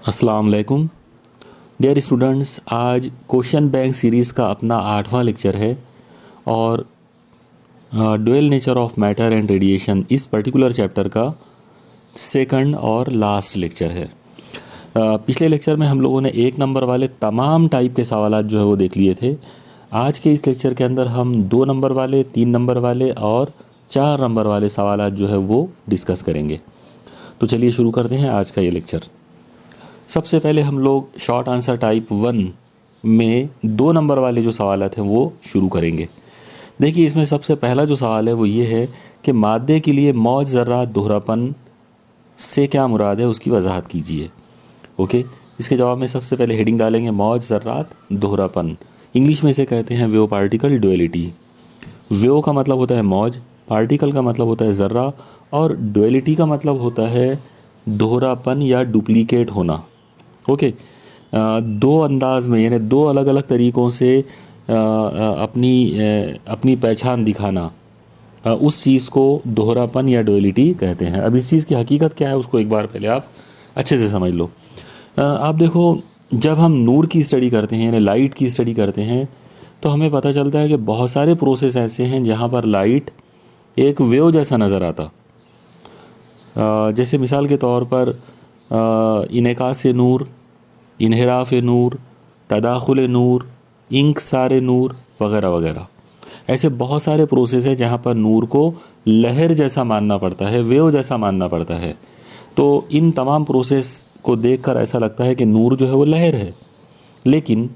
अस्सलाम वालेकुम dear students. आज क्वेश्चन बैंक सीरीज़ का अपना 8वां लेक्चर है और dual nature of matter and radiation इस पर्टिकुलर चैप्टर का सेकंड और लास्ट लेक्चर है। पिछले लेक्चर में हम लोगों ने 1 नंबर वाले तमाम टाइप के सवाल जो है वो देख लिए थे। आज के इस लेक्चर के अंदर हम 2 नंबर वाले, 3 नंबर वाले और 4 नंबर वाले सवाल जो है वो डिस्कस करेंगे। तो चलिए शुरू करते हैं आज का ये लेक्चर। सबसे पहले हम लोग शॉर्ट आंसर टाइप 1 में 2 नंबर वाले जो सवाल हैं वो शुरू करेंगे। देखिए, इसमें सबसे पहला जो सवाल है वो ये है कि मादे के लिए मौज ज़र्रात दोहरापन से क्या मुराद है, उसकी वजाहत कीजिए। ओके, इसके जवाब में सबसे पहले हेडिंग डालेंगे मौज ज़र्रात दोहरापन। इंग्लिश में इसे कहते हैं वेव पार्टिकल डुअलिटी। वेव का मतलब होता है मौज, पार्टिकल का मतलब होता है ज़र्रा और डुअलिटी का मतलब होता है दोहरापन या डुप्लीकेट होना। ओके, 2 अंदाज में यानी 2 अलग अलग तरीक़ों से अपनी पहचान दिखाना, उस चीज़ को दोहरापन या डुअलिटी कहते हैं। अब इस चीज़ की हकीकत क्या है उसको एक बार पहले आप अच्छे से समझ लो। आप देखो, जब हम नूर की स्टडी करते हैं यानी लाइट की स्टडी करते हैं तो हमें पता चलता है कि बहुत सारे प्रोसेस ऐसे हैं जहाँ पर लाइट एक वेव जैसा नज़र आता। जैसे मिसाल के तौर पर इनेकास नूर, इन्हिराफ नूर, तदाखुल नूर, इंकसार नूर वगैरह वगैरह। ऐसे बहुत सारे प्रोसेस हैं जहाँ पर नूर को लहर जैसा मानना पड़ता है, वेव जैसा मानना पड़ता है। तो इन तमाम प्रोसेस को देखकर ऐसा लगता है कि नूर जो है वो लहर है, लेकिन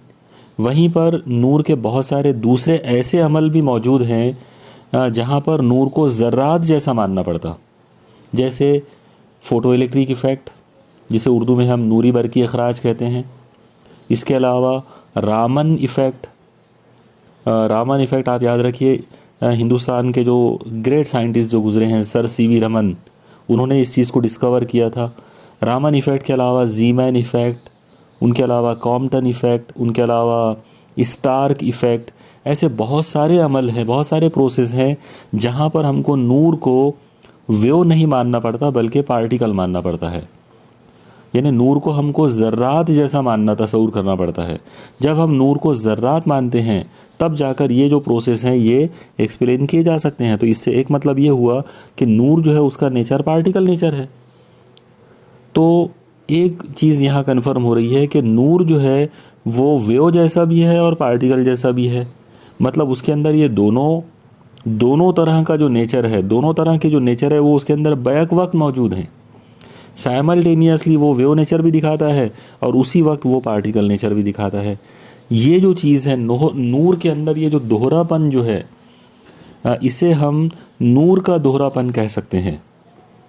वहीं पर नूर के बहुत सारे दूसरे ऐसे अमल भी मौजूद हैं जहाँ पर नूर को ज़र्रात जैसा मानना पड़ता। जैसे फ़ोटो इलेक्ट्रिक इफ़ेक्ट, जिसे उर्दू में हम नूरी बरकी अखराज कहते हैं। इसके अलावा रामन इफ़ेक्ट। रामन इफ़ेक्ट आप याद रखिए, हिंदुस्तान के जो ग्रेट साइंटिस्ट जो गुज़रे हैं सर सीवी रमन, उन्होंने इस चीज़ को डिस्कवर किया था। रामन इफ़ेक्ट के अलावा ज़ीमैन इफ़ेक्ट, उनके अलावा कॉम्पटन इफ़ेक्ट, उनके अलावा स्टार्क इफ़ेक्ट। ऐसे बहुत सारे अमल हैं, बहुत सारे प्रोसेस हैं जहाँ पर हमको नूर को वेव नहीं मानना पड़ता बल्कि पार्टिकल मानना पड़ता है। यानी नूर को हमको ज़र्रात जैसा मानना, तसव्वुर करना पड़ता है। जब हम नूर को ज़र्रात मानते हैं तब जाकर ये जो प्रोसेस हैं ये एक्सप्लेन किए जा सकते हैं। तो इससे एक मतलब ये हुआ कि नूर जो है उसका नेचर पार्टिकल नेचर है। तो एक चीज़ यहाँ कन्फर्म हो रही है कि नूर जो है वो वेव जैसा भी है और पार्टिकल जैसा भी है। मतलब उसके अंदर ये दोनों तरह का जो नेचर है, दोनों तरह के जो नेचर है वो उसके अंदर बैक वक्त मौजूद हैं। साइमल्टेनियसली वो वेव नेचर भी दिखाता है और उसी वक्त वो पार्टिकल नेचर भी दिखाता है। ये जो चीज़ है नूर के अंदर, ये जो दोहरापन जो है, इसे हम नूर का दोहरापन कह सकते हैं।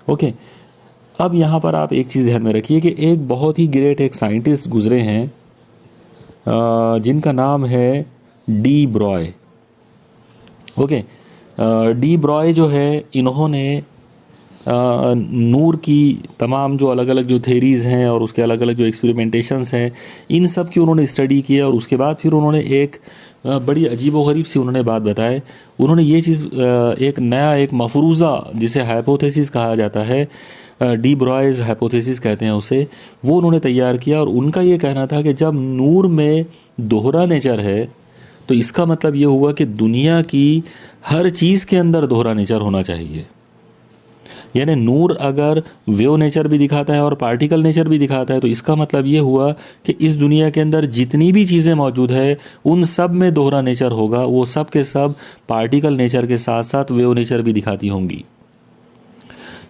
ओके, अब यहाँ पर आप एक चीज़ ध्यान में रखिए कि एक बहुत ही ग्रेट एक साइंटिस्ट गुजरे हैं जिनका नाम है D Broglie. Okay, D Broglie जो है, इन्होंने नूर की तमाम जो अलग अलग जो थेरीज़ हैं और उसके अलग अलग जो एक्सपेरिमेंटेशंस हैं, इन सब की उन्होंने स्टडी किया और उसके बाद फिर उन्होंने एक बड़ी अजीब व गरीब सी उन्होंने बात बताए। उन्होंने ये चीज़ एक नया एक मफरूज़ा जिसे हाइपोथेसिस कहा जाता है, डी ब्रॉयज़ हाइपोथेसिस कहते हैं उसे, वो उन्होंने तैयार किया। और उनका ये कहना था कि जब नूर में दोहरा नेचर है तो इसका मतलब ये हुआ कि दुनिया की हर चीज़ के अंदर दोहरा नेचर होना चाहिए। यानी नूर अगर वेव नेचर भी दिखाता है और पार्टिकल नेचर भी दिखाता है तो इसका मतलब ये हुआ कि इस दुनिया के अंदर जितनी भी चीज़ें मौजूद है उन सब में दोहरा नेचर होगा। वो सब के सब पार्टिकल नेचर के साथ साथ वेव नेचर भी दिखाती होंगी।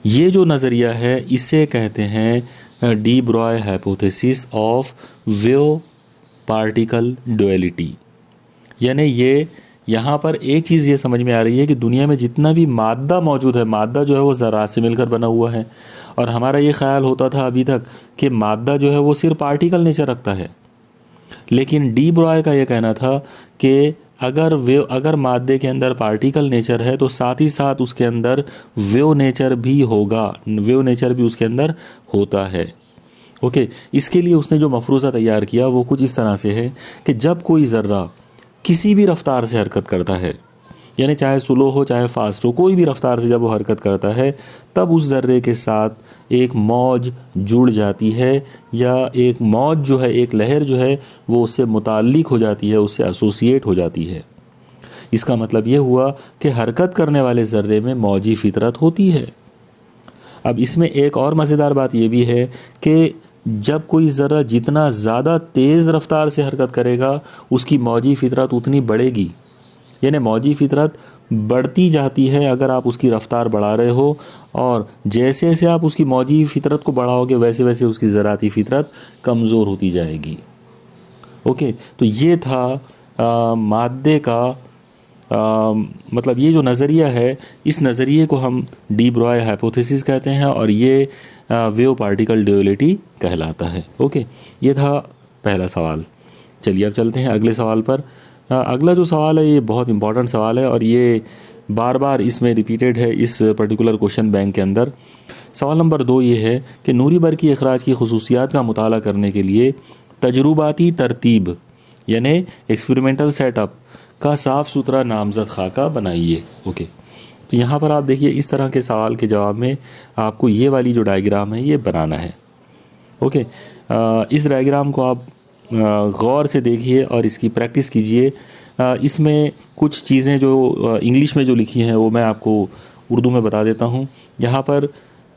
ये जो नज़रिया है इसे कहते हैं D Broglie hypothesis of wave particle duality. यानी ये यहाँ पर एक चीज़ ये समझ में आ रही है कि दुनिया में जितना भी मादा मौजूद है, मादा जो है वो ज़रा से मिलकर बना हुआ है। और हमारा ये ख्याल होता था अभी तक कि मादा जो है वो सिर्फ पार्टिकल नेचर रखता है, लेकिन डी ब्रॉय का ये कहना था कि अगर मादे के अंदर पार्टिकल नेचर है तो साथ ही साथ उसके अंदर वेव नेचर भी होगा, वेव नेचर भी उसके अंदर होता है। ओके, इसके लिए उसने जो मफरूज़ा तैयार किया वो कुछ इस तरह से है कि जब कोई ज़र्रा किसी भी रफ्तार से हरकत करता है यानी चाहे स्लो हो चाहे फास्ट हो, कोई भी रफ्तार से जब वो हरकत करता है तब उस ज़र्रे के साथ एक मौज जुड़ जाती है, या एक मौज जो है, एक लहर जो है वो उससे मुताल्लिक हो जाती है, उससे एसोसिएट हो जाती है। इसका मतलब ये हुआ कि हरकत करने वाले ज़र्रे में मौजी फितरत होती है। अब इसमें एक और मज़ेदार बात ये भी है कि जब कोई ज़र्रा जितना ज़्यादा तेज़ रफ्तार से हरकत करेगा उसकी मौजी फितरत उतनी बढ़ेगी। यानी मौजी फितरत बढ़ती जाती है अगर आप उसकी रफ्तार बढ़ा रहे हो, और जैसे जैसे आप उसकी मौजी फितरत को बढ़ाओगे वैसे वैसे उसकी ज़राती फितरत कमज़ोर होती जाएगी। ओके, तो ये था मादे का मतलब ये जो नज़रिया है, इस नज़रिए को हम डी ब्रॉय हाइपोथेसिस कहते हैं, और ये वेव पार्टिकल ड्यूअलिटी कहलाता है। ओके, ये था पहला सवाल। चलिए अब चलते हैं अगले सवाल पर। अगला जो सवाल है ये बहुत इंपॉर्टेंट सवाल है, और ये बार बार इसमें रिपीटेड है इस पर्टिकुलर क्वेश्चन बैंक के अंदर। सवाल नंबर 2 ये है कि नूरी बर्क़ी अखराज की खसूसियात का मुताला करने के लिए तजुर्बाती तरतीब यानी एक्सपेरिमेंटल सेटअप का साफ़ सुथरा नामज़द खाका बनाइए। ओके, तो यहाँ पर आप देखिए इस तरह के सवाल के जवाब में आपको ये वाली जो डायग्राम है ये बनाना है। ओके, इस डायग्राम को आप गौर से देखिए और इसकी प्रैक्टिस कीजिए। इसमें कुछ चीज़ें जो इंग्लिश में जो लिखी हैं वो मैं आपको उर्दू में बता देता हूँ। यहाँ पर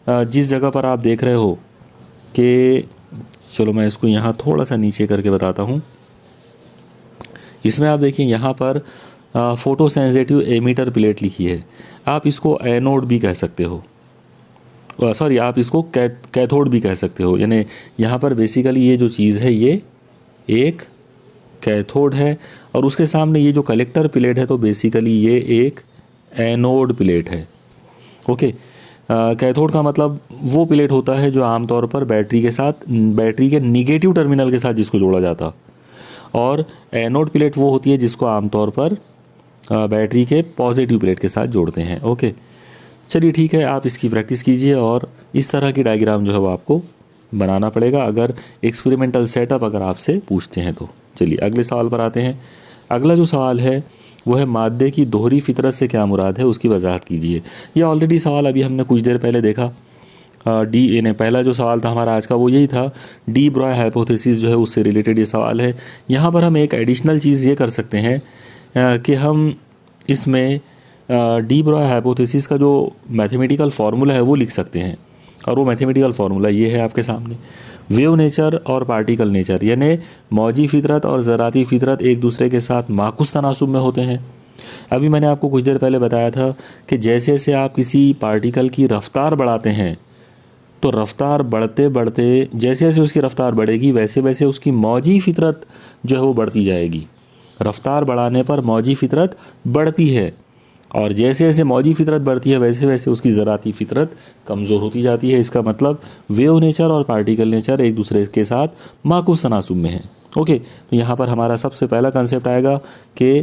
जिस जगह पर आप देख रहे हो कि, चलो मैं इसको यहाँ थोड़ा सा नीचे करके बताता हूँ। इसमें आप देखिए यहाँ पर फ़ोटो सेंसिटिव एमीटर प्लेट लिखी है। आप इसको एनोड भी कह सकते हो, सॉरी आप इसको कैथोड भी कह सकते हो। यानी यहाँ पर बेसिकली ये जो चीज़ है ये एक कैथोड है, और उसके सामने ये जो कलेक्टर प्लेट है तो बेसिकली ये एक एनोड प्लेट है। ओके, कैथोड का मतलब वो प्लेट होता है जो आमतौर पर बैटरी के निगेटिव टर्मिनल के साथ जिसको जोड़ा जाता, और एनोड प्लेट वो होती है जिसको आमतौर पर बैटरी के पॉजिटिव प्लेट के साथ जोड़ते हैं। ओके, चलिए ठीक है, आप इसकी प्रैक्टिस कीजिए और इस तरह की डायग्राम जो है वो आपको बनाना पड़ेगा अगर एक्सपेरिमेंटल सेटअप अगर आपसे पूछते हैं तो। चलिए अगले सवाल पर आते हैं। अगला जो सवाल है वो है मादे की दोहरी फितरत से क्या मुराद है, उसकी वजाहत कीजिए। ये ऑलरेडी सवाल अभी हमने कुछ देर पहले देखा। पहला जो सवाल था हमारा आज का वो यही था, डी ब्रॉय हाइपोथेसिस जो है उससे रिलेटेड ये सवाल है। यहाँ पर हम एक एडिशनल चीज़ ये कर सकते हैं कि हम इसमें डी ब्रॉय हाइपोथेसिस का जो मैथमेटिकल फार्मूला है वो लिख सकते हैं, और वो मैथमेटिकल फार्मूला ये है आपके सामने। वेव नेचर और पार्टिकल नेचर यानी मौजी फितरत और ज़राती फितरत एक दूसरे के साथ माकुस तनासुब में होते हैं। अभी मैंने आपको कुछ देर पहले बताया था कि जैसे जैसे आप किसी पार्टिकल की रफ़्तार बढ़ाते हैं तो रफ़्तार बढ़ते बढ़ते जैसे जैसे उसकी रफ़्तार बढ़ेगी वैसे वैसे उसकी मौजी फितरत जो है वो बढ़ती जाएगी। रफ़्तार बढ़ाने पर मौजी फितरत बढ़ती है, और जैसे जैसे मौजी फितरत बढ़ती है वैसे वैसे उसकी ज़राती फितरत कमज़ोर होती जाती है। इसका मतलब वेव नेचर और पार्टिकल नेचर एक दूसरे के साथ माकूस तनासुब में है। ओके, तो यहाँ पर हमारा सबसे पहला कंसेप्ट आएगा कि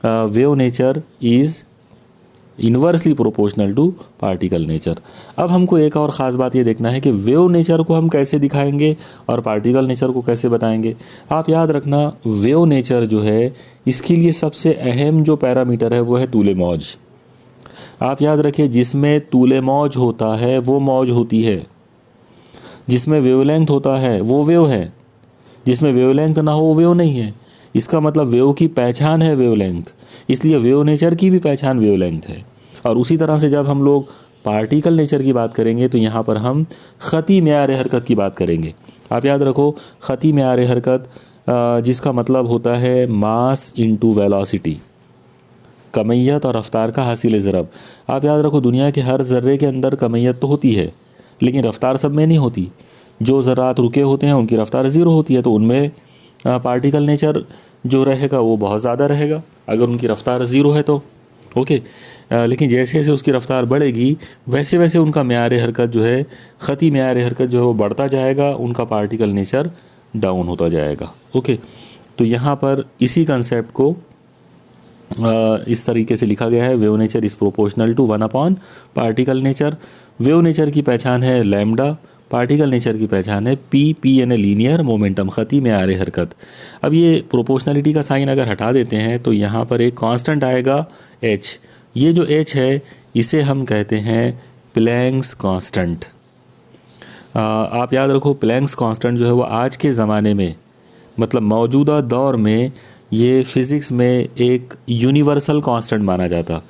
wave nature is inversely proportional to particle nature. अब हमको एक और ख़ास बात ये देखना है कि वेव नेचर को हम कैसे दिखाएंगे और पार्टिकल नेचर को कैसे बताएंगे। आप याद रखना, वेव नेचर जो है इसके लिए सबसे अहम जो पैरामीटर है वो है तूले मौज। आप याद रखिए, जिसमें तूले मौज होता है वो मौज होती है, जिसमें वेवलेंथ होता है वो वेव है, जिसमें वेवलेंथ ना हो वो वेव नहीं है। इसका मतलब वेव की पहचान है वेवलेंथ, इसलिए वेव नेचर की भी पहचान वेवलेंथ है। और उसी तरह से जब हम लोग पार्टिकल नेचर की बात करेंगे तो यहाँ पर हम ख़ती मेयार हरकत की बात करेंगे। आप याद रखो, ख़ती मेयार हरकत जिसका मतलब होता है मास इनटू वेलोसिटी, कमैयत और रफ्तार का हासिल ज़रब। आप याद रखो, दुनिया के हर ज़र्रे के अंदर कमैयत तो होती है लेकिन रफ्तार सब में नहीं होती। जो ज़रात रुके होते हैं उनकी रफ्तार ज़ीरो होती है, तो उनमें पार्टिकल नेचर जो रहेगा वो बहुत ज़्यादा रहेगा अगर उनकी रफ्तार ज़ीरो है तो। ओके, लेकिन जैसे जैसे उसकी रफ्तार बढ़ेगी वैसे वैसे उनका मेयार हरकत जो है, ख़ती मेयार हरकत जो है वो बढ़ता जाएगा, उनका पार्टिकल नेचर डाउन होता जाएगा। ओके, तो यहाँ पर इसी कंसेप्ट को इस तरीके से लिखा गया है, wave nature is proportional to 1 particle nature. Wave nature की पहचान है लैम्डा, पार्टिकल नेचर की पहचान है पी यानी लीनियर मोमेंटम, ख़ती मेयार हरकत। अब ये प्रोपोर्शनलिटी का साइन अगर हटा देते हैं तो यहाँ पर एक कांस्टेंट आएगा h, ये जो h है इसे हम कहते हैं प्लैंक्स कांस्टेंट। आप याद रखो प्लैंक्स कांस्टेंट जो है वो आज के ज़माने में, मतलब मौजूदा दौर में, ये फिज़िक्स में एक यूनिवर्सल कांस्टेंट माना जाता।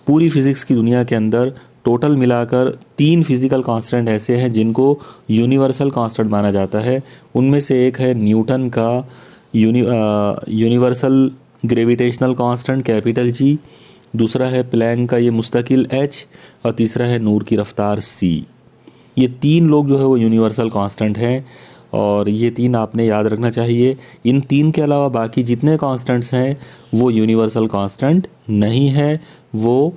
पूरी फिज़िक्स की दुनिया के अंदर टोटल मिलाकर 3 फिज़िकल कांस्टेंट ऐसे हैं जिनको यूनिवर्सल कांस्टेंट माना जाता है। उनमें से एक है न्यूटन का universal gravitational constant capital G, दूसरा है प्लैंक का ये मुस्तकिल h, और तीसरा है नूर की रफ्तार c। ये 3 लोग जो है वो यूनिवर्सल कांस्टेंट हैं और ये 3 आपने याद रखना चाहिए। इन 3 के अलावा बाकी जितने कांस्टेंट्स हैं वो यूनिवर्सल कांस्टेंट नहीं है, वो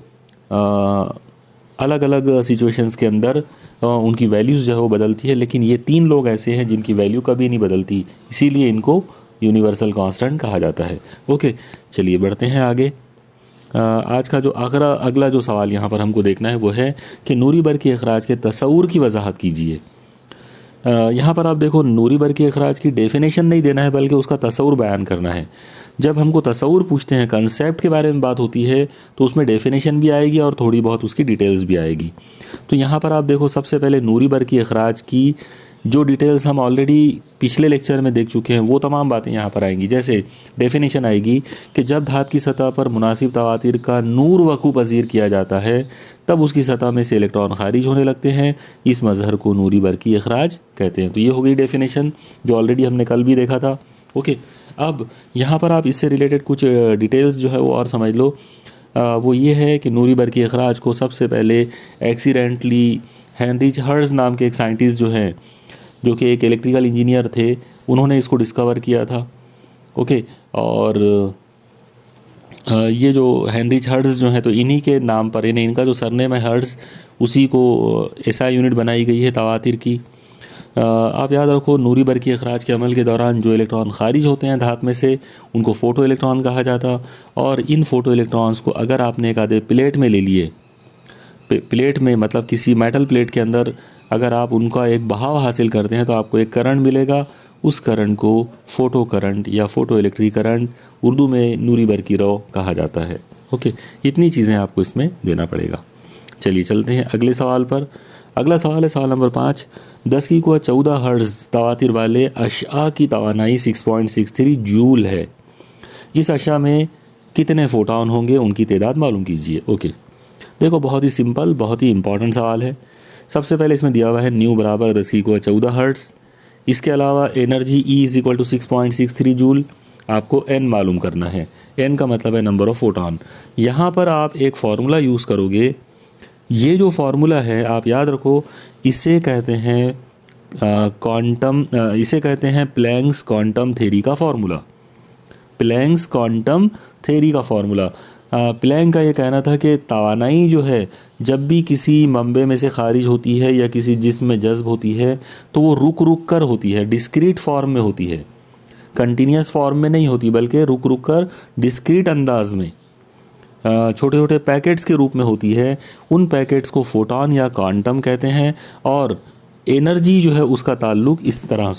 अलग अलग सिचुएशंस के अंदर उनकी वैल्यूज़ जो है वो बदलती है, लेकिन ये 3 लोग ऐसे हैं जिनकी वैल्यू कभी नहीं बदलती, इसीलिए इनको यूनिवर्सल कांस्टेंट कहा जाता है। ओके, चलिए बढ़ते हैं आगे। आज का जो अगला जो सवाल यहाँ पर हमको देखना है वो है कि नूरी बर्क़ी अखराज के तसव्वुर की वजाहत कीजिए। यहाँ पर आप देखो, नूरी बर्क़ी अखराज की डेफिनेशन नहीं देना है बल्कि उसका तसव्वुर बयान करना है। जब हमको तसव्वुर पूछते हैं, कंसेप्ट के बारे में बात होती है, तो उसमें डेफिनेशन भी आएगी और थोड़ी बहुत उसकी डिटेल्स भी आएगी। तो यहाँ पर आप देखो, सबसे पहले नूरी बर्क़ी अखराज की जो डिटेल्स हम ऑलरेडी पिछले लेक्चर में देख चुके हैं वो तमाम बातें यहाँ पर आएंगी। जैसे डेफिनेशन आएगी कि जब धात की सतह पर मुनासिब तवातीर का नूर वक़ू पज़ीर किया जाता है तब उसकी सतह में से इलेक्ट्रॉन खारिज होने लगते हैं, इस मज़हर को नूरी बर्क़ी अखराज कहते हैं। तो ये हो गई डेफिनेशन जो ऑलरेडी हमने कल भी देखा था। ओके, अब यहाँ पर आप इससे रिलेटेड कुछ डिटेल्स जो है वो और समझ लो। वो ये है कि नूरी बर्क़ी अखराज को सबसे पहले एक्सीडेंटली हेनरिच हर्ट्ज़ नाम के एक साइंटिस्ट जो हैं, जो कि एक इलेक्ट्रिकल इंजीनियर थे, उन्होंने इसको डिस्कवर किया था। ओके, और ये जो हेनरिच हर्ट्ज़ जो है तो इन्हीं के नाम पर, यानी इनका जो सरनेम है हर्ट्ज़, उसी को एसआई यूनिट बनाई गई है तवातीर की। आप याद रखो, नूरी बर्क़ी अखराज के अमल के दौरान जो इलेक्ट्रॉन खारिज होते हैं धात में से उनको फ़ोटो इलेक्ट्रॉन कहा जाता, और इन फ़ोटो इलेक्ट्रॉन्स को अगर आपने एक आधे प्लेट में ले लिए, प्लेट में मतलब किसी मेटल प्लेट के अंदर अगर आप उनका एक बहाव हासिल करते हैं तो आपको एक करंट मिलेगा। उस करंट को फ़ोटो करंट या फ़ोटो इलेक्ट्रिक करंट, उर्दू में नूरी बर्क़ी रौ कहा जाता है। ओके, इतनी चीज़ें आपको इसमें देना पड़ेगा। चलिए चलते हैं अगले सवाल पर। अगला सवाल है सवाल नंबर 5। 10⁻14 हर्ट्ज़ तवातीर वाले अशआ की तवानाई 6.63 जूल है। इस अशा में कितने फ़ोटॉन होंगे, उनकी तादाद मालूम कीजिए। ओके, देखो बहुत ही सिंपल, बहुत ही इंपॉर्टेंट सवाल है। सबसे पहले इसमें दिया हुआ है न्यू बराबर 10⁻14 हर्ट्ज़। इसके अलावा एनर्जी E = 6.63 जूल। आपको n मालूम करना है। n का मतलब है नंबर ऑफ़ फोटॉन। यहाँ पर आप एक फार्मूला यूज़ करोगे। ये जो फार्मूला है आप याद रखो, इसे कहते हैं क्वांटम, इसे कहते हैं प्लैंक्स क्वांटम थ्योरी का फार्मूला। प्लैंक्स क्वांटम थ्योरी का फार्मूला। प्लैंक का ये कहना था कि तवानाई जो है जब भी किसी मंबे में से खारिज होती है या किसी जिस्म में जज्ब होती है तो वो रुक रुक कर होती है, डिस्क्रीट फॉर्म में होती है, कंटिन्यूस फॉर्म में नहीं होती, बल्कि रुक रुक कर डिस्क्रीट अंदाज में छोटे छोटे पैकेट्स के रूप में होती है। उन पैकेट्स को फोटॉन या क्वांटम कहते हैं, और एनर्जी जो है उसका ताल्लुक इस तरह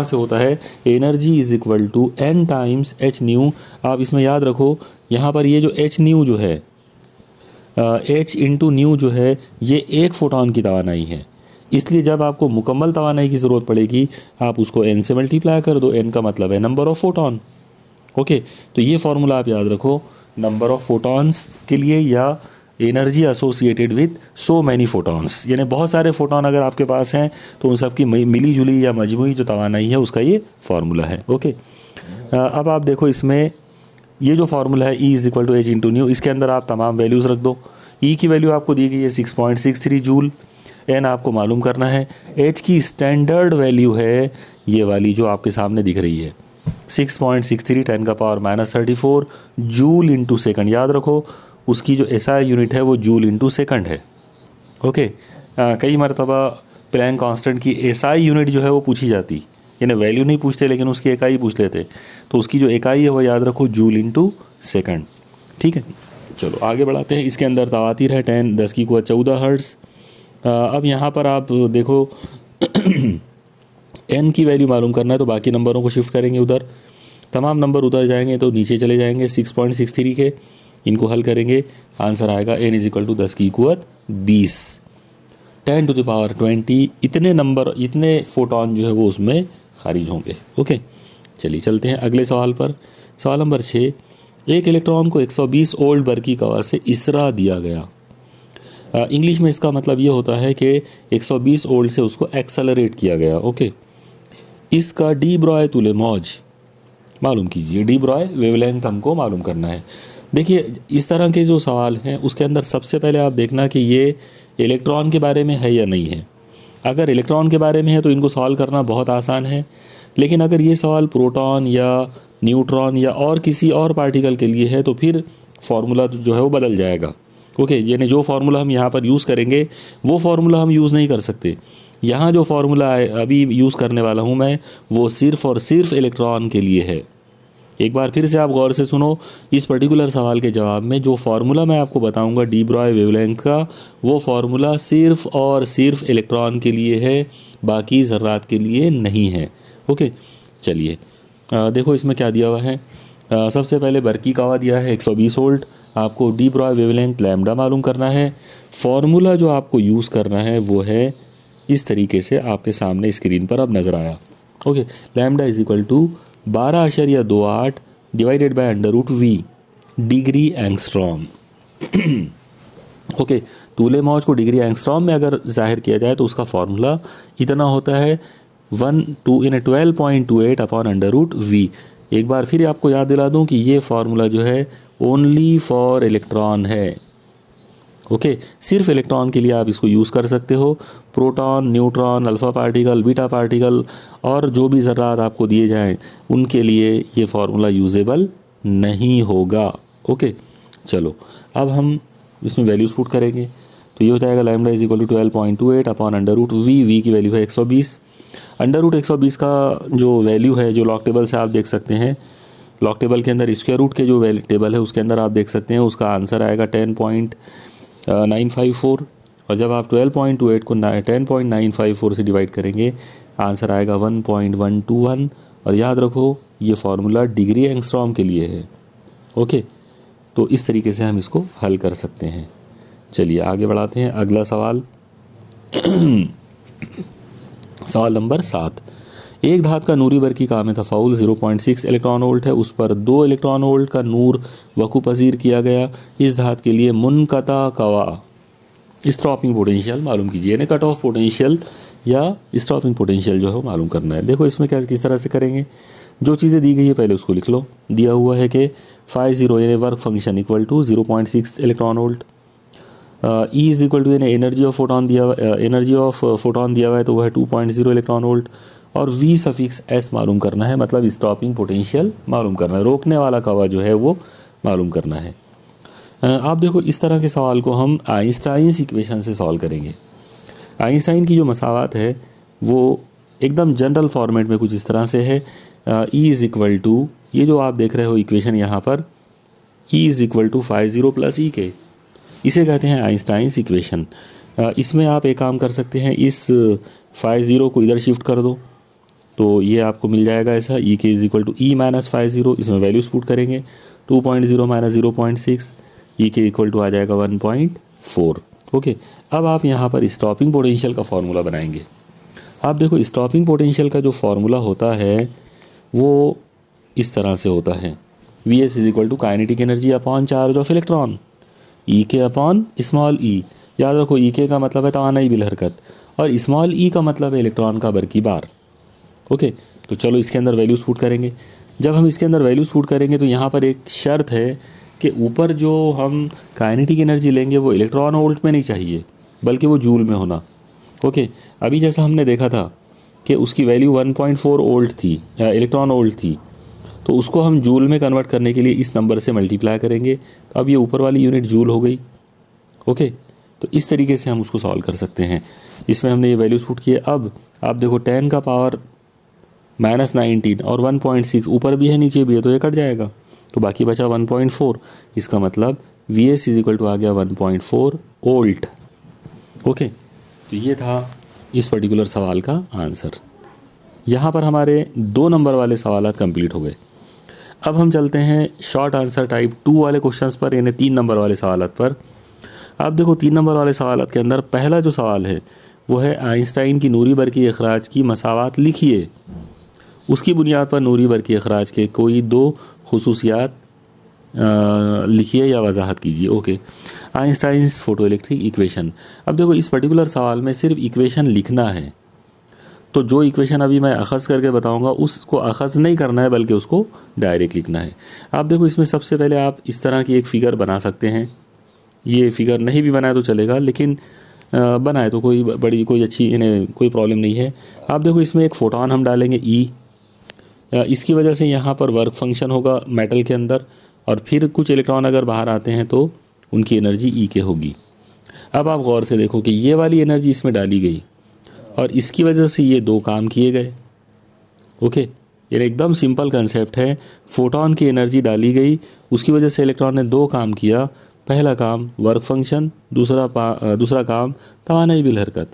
से होता है, energy = n times h new. आप इसमें याद रखो, यहाँ पर ये जो h न्यू जो है, h × न्यू जो है, ये एक फ़ोटॉन की तवानाई है। इसलिए जब आपको मुकम्मल तवानाई की ज़रूरत पड़ेगी आप उसको n से मल्टीप्लाई कर दो। n का मतलब है नंबर ऑफ़ फोटॉन। ओके, तो ये फार्मूला आप याद रखो नंबर ऑफ़ फोटॉन्स के लिए, या energy associated with so many photons, यानी बहुत सारे फोटॉन अगर आपके पास हैं तो उन सब की मिली जुली या मजमूई जो तवानाई है उसका ये फार्मूला है। ओके, अब आप देखो इसमें ये जो फार्मूला है E = h × न्यू, इसके अंदर आप तमाम वैल्यूज़ रख दो। E की वैल्यू आपको दी गई है 6.63 जूल। n आपको मालूम करना है। h की स्टैंडर्ड वैल्यू है ये वाली जो आपके सामने दिख रही है, 6.63 10⁻34 जूल × सेकंड। याद रखो उसकी जो SI यूनिट है वो जूल × सेकंड है। ओके, कई मरतबा प्लैंक कांस्टेंट की SI यूनिट जो है वो पूछी जाती, यानी वैल्यू नहीं पूछते लेकिन उसकी इकाई पूछ लेते, तो उसकी जो इकाई है वो याद रखो जूल × सेकंड। ठीक है, चलो आगे बढ़ाते हैं। इसके अंदर तवातीर है 10⁻14 हर्ट्ज़। अब यहाँ पर आप देखो n की वैल्यू मालूम करना है तो बाकी नंबरों को शिफ्ट करेंगे उधर, तमाम नंबर उधर जाएंगे तो नीचे चले जाएंगे 6.63 के। इनको हल करेंगे, आंसर आएगा n इज इक्वल टू 10 की कुवत 20, 10 टू द पावर 20 इतने नंबर, इतने फोटॉन जो है वो उसमें खारिज होंगे। ओके, चलिए चलते हैं अगले सवाल पर। सवाल नंबर 6, एक इलेक्ट्रॉन को 120 वोल्ट बरकी कवा से इसरा दिया गया। इंग्लिश में इसका मतलब ये होता है कि 120 वोल्ट से उसको एक्सेलरेट किया गया। ओके, इसका डी ब्रॉय तुले मौज मालूम कीजिए। डी ब्रॉय वेवलेंथ हमको मालूम करना है। देखिए, इस तरह के जो सवाल हैं उसके अंदर सबसे पहले आप देखना कि ये इलेक्ट्रॉन के बारे में है या नहीं है। अगर इलेक्ट्रॉन के बारे में है तो इनको सॉल्व करना बहुत आसान है, लेकिन अगर ये सवाल प्रोटॉन या न्यूट्रॉन या और किसी और पार्टिकल के लिए है तो फिर फार्मूला जो है वो बदल जाएगा। ओके, यानी जो फार्मूला हम यहाँ पर यूज़ करेंगे वो फार्मूला हम यूज़ नहीं कर सकते। यहाँ जो फार्मूला अभी यूज़ करने वाला हूँ मैं, वो सिर्फ़ और सिर्फ इलेक्ट्रॉन के लिए है। एक बार फिर से आप गौर से सुनो, इस पर्टिकुलर सवाल के जवाब में जो फार्मूला मैं आपको बताऊंगा डी ब्रॉय वेवलेंथ का, वो फार्मूला सिर्फ और सिर्फ इलेक्ट्रॉन के लिए है, बाकी ज़र्रात के लिए नहीं है। ओके, चलिए देखो इसमें क्या दिया हुआ है। सबसे पहले बरकी कावा दिया है 120 वोल्ट, आपको डी ब्रॉय वेवलेंथ लैम्डा मालूम करना है। फार्मूला जो आपको यूज़ करना है वो है इस तरीके से, आपके सामने स्क्रीन पर अब नज़र आया। Okay, lambda is equal to 12.28 divided by under root V degree angstrom. Okay, तूले मौज को डिग्री एंगस्ट्रॉम में अगर जाहिर किया जाए तो उसका फार्मूला इतना होता है 12.28 अपॉन अंडर रूट वी। एक बार फिर आपको याद दिला दूं कि ये फार्मूला जो है ओनली फॉर इलेक्ट्रॉन है। ओके, सिर्फ इलेक्ट्रॉन के लिए आप इसको यूज़ कर सकते हो। Proton, neutron, alpha particle, beta particle और जो भी ज़र्रात आपको दिए जाएं उनके लिए ये फार्मूला यूजेबल नहीं होगा। ओके, चलो अब हम इसमें वैल्यूज़ पुट करेंगे तो ये हो जाएगा lambda is equal to 12.28 upon under root V की वैल्यू है 120। अंडर रूट 120 का जो वैल्यू है, जो लॉग टेबल से आप देख सकते हैं, लॉग टेबल के अंदर स्क्वायर रूट के जो टेबल है उसके अंदर आप देख सकते हैं उसका आंसर आएगा 10.954। और जब आप 12.28 को 10.954 से डिवाइड करेंगे आंसर आएगा 1.121। और याद रखो ये फार्मूला डिग्री एंगस्ट्रॉम के लिए है। ओके, तो इस तरीके से हम इसको हल कर सकते हैं। चलिए आगे बढ़ाते हैं। अगला सवाल सवाल नंबर 7, एक धात का नूरी बरकी का में तफाउल 0.6 इलेक्ट्रॉन वोल्ट है, उस पर 2 इलेक्ट्रॉन वोल्ट का नूर वकू पजीर किया गया। इस धात के लिए मुनकता कवा स्टॉपिंग पोटेंशियल मालूम कीजिए। यानी कट ऑफ पोटेंशियल या स्टॉपिंग पोटेंशियल जो है मालूम करना है। देखो इसमें क्या किस तरह से करेंगे, जो चीज़ें दी गई है पहले उसको लिख लो। दिया हुआ है कि φ0 यानी work function equal to 0.6 electron volt, E is equal to यानी एनर्जी ऑफ फोटोन दिया हुआ है तो वह है 2.0 इलेक्ट्रॉन वोल्ट, और वी सफिक्स एस मालूम करना है, मतलब स्टॉपिंग पोटेंशियल मालूम करना है, रोकने वाला कवा जो है वो मालूम करना है। आप देखो इस तरह के सवाल को हम आइंस्टाइन्स इक्वेशन से सॉल्व करेंगे। आइंस्टाइन की जो मसावत है वो एकदम जनरल फॉर्मेट में कुछ इस तरह से है। ई इज़ इक्वल टू, ये जो आप देख रहे हो इक्वेशन यहाँ पर, E is equal to φ0 plus ई के, इसे कहते हैं आइंस्टाइन्स इक्वेशन। इसमें आप एक काम कर सकते हैं, इस φ0 को इधर शिफ्ट कर दो तो ये आपको मिल जाएगा ऐसा, E K is equal to E minus φ0। इसमें वैल्यूज पुट करेंगे 2.0 माइनस 0.6, ई के इक्वल टू आ जाएगा 1.4। ओके, अब आप यहाँ पर स्टॉपिंग पोटेंशियल का फार्मूला बनाएंगे। आप देखो स्टॉपिंग पोटेंशियल का जो फार्मूला होता है वो इस तरह से होता है, V S is equal to kinetic energy upon charge of electron, E K upon small ई। याद रखो ई के का मतलब है तवानाई बिल हरकत और स्मॉल ई का मतलब है इलेक्ट्रॉन का बरकी बार। ओके, तो चलो इसके अंदर वैल्यूज़ पुट करेंगे। जब हम इसके अंदर वैल्यूज़ पुट करेंगे तो यहाँ पर एक शर्त है कि ऊपर जो हम काइनेटिक एनर्जी लेंगे वो इलेक्ट्रॉन वोल्ट में नहीं चाहिए बल्कि वो जूल में होना। ओके, अभी जैसा हमने देखा था कि उसकी वैल्यू 1.4 वोल्ट थी, इलेक्ट्रॉन वोल्ट थी, तो उसको हम जूल में कन्वर्ट करने के लिए इस नंबर से मल्टीप्लाई करेंगे तो अब ये ऊपर वाली यूनिट जूल हो गई। ओके, तो इस तरीके से हम उसको सॉल्व कर सकते हैं। इसमें हमने ये वैल्यूज़ पुट किए। अब आप देखो 10 का पावर -19 और 1.6 ऊपर भी है नीचे भी है तो ये कट जाएगा, तो बाकी बचा 1.4। इसका मतलब V S is equal to आ गया 1.4 वोल्ट। ओके, तो ये था इस पर्टिकुलर सवाल का आंसर। यहाँ पर हमारे 2 नंबर वाले सवाल कंप्लीट हो गए। अब हम चलते हैं शॉर्ट आंसर टाइप 2 वाले क्वेश्चंस पर, यानी 3 नंबर वाले सवालत पर। आप देखो 3 नंबर वाले सवालत के अंदर पहला जो सवाल है वो है आइंस्टाइन की नूरी बरकी अखराज की मसावात लिखिए। उसकी बुनियाद पर नूरी बरकी अखराज के कोई 2 खुसूसियात लिखिए या वजाहत कीजिए। Okay, Einstein's photo electric equation. अब देखो इस पर्टिकुलर सवाल में सिर्फ इक्वेशन लिखना है, तो जो इक्वेशन अभी मैं अखज़ करके बताऊंगा उसको अखज़ नहीं करना है बल्कि उसको डायरेक्ट लिखना है। आप देखो इसमें सबसे पहले आप इस तरह की एक फ़िगर बना सकते हैं। ये फ़िगर नहीं भी बनाए तो चलेगा, लेकिन बनाए तो कोई अच्छी इन्हें कोई प्रॉब्लम नहीं है। आप देखो इसमें एक फ़ोटॉन हम डालेंगे ई, इसकी वजह से यहाँ पर वर्क फंक्शन होगा मेटल के अंदर, और फिर कुछ इलेक्ट्रॉन अगर बाहर आते हैं तो उनकी एनर्जी ई के होगी। अब आप गौर से देखो कि ये वाली एनर्जी इसमें डाली गई और इसकी वजह से ये 2 काम किए गए। ओके, ये एकदम सिंपल कंसेप्ट है। फोटॉन की एनर्जी डाली गई, उसकी वजह से इलेक्ट्रॉन ने 2 काम किया। पहला काम वर्क फंक्शन, दूसरा काम तवानाई बिल हरकत।